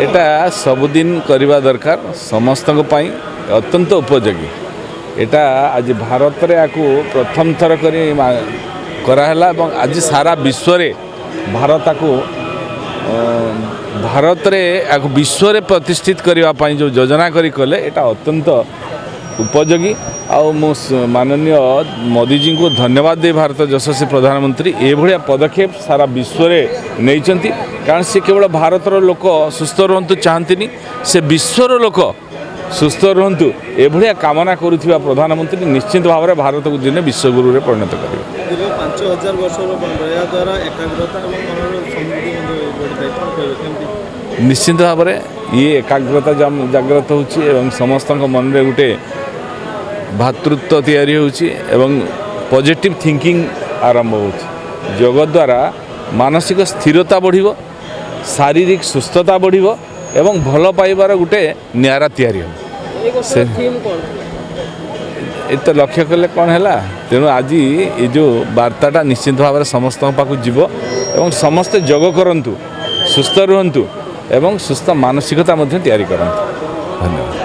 এটা सबुदिन करवा दरकार समस्त अत्यंत उपयोगी। এটা आज भारत रे आकु प्रथम थर कराला आज सारा विश्व रे भारत को भारत रे आकु विश्व रे प्रतिष्ठित करने जो योजना करी कले एटा अत्यंत उपयोगी। माननीय मोदी जी को धन्यवाद दे भारत यशस्वी प्रधानमंत्री एभलिया पदक्षेप सारा विश्व रे नैचंती। कारण से केवल भारतर लोक सुस्थ रुहतु चाहती से विश्वर लोक सुस्थ रुहतु एभलिया कामना करुवा प्रधानमंत्री निश्चित भाव में भारत को दिने विश्वगुरु रे परिणत करेंगे। निश्चित भाव में ये एकाग्रता जागृत होची एवं समस्त मन में गोटे भातृत्व तैयारी होची एवं पॉजिटिव थिंकिंग आरंभ होची। योग द्वारा मानसिक स्थिरता बढ़िबो, शारीरिक सुस्थता बढ़िबो एवं भल पाइबार गोटे न्यारा तैयारी हो। तो लक्ष्य कले कौन है तेणु आज ये जो वार्ताटा निश्चित भाव में समस्त पाक जीव एवं समस्ते योग करंतु, सुस्थ रुहतु एवं सुस्थ मानसिकता तैयारी करंतु। धन्यवाद।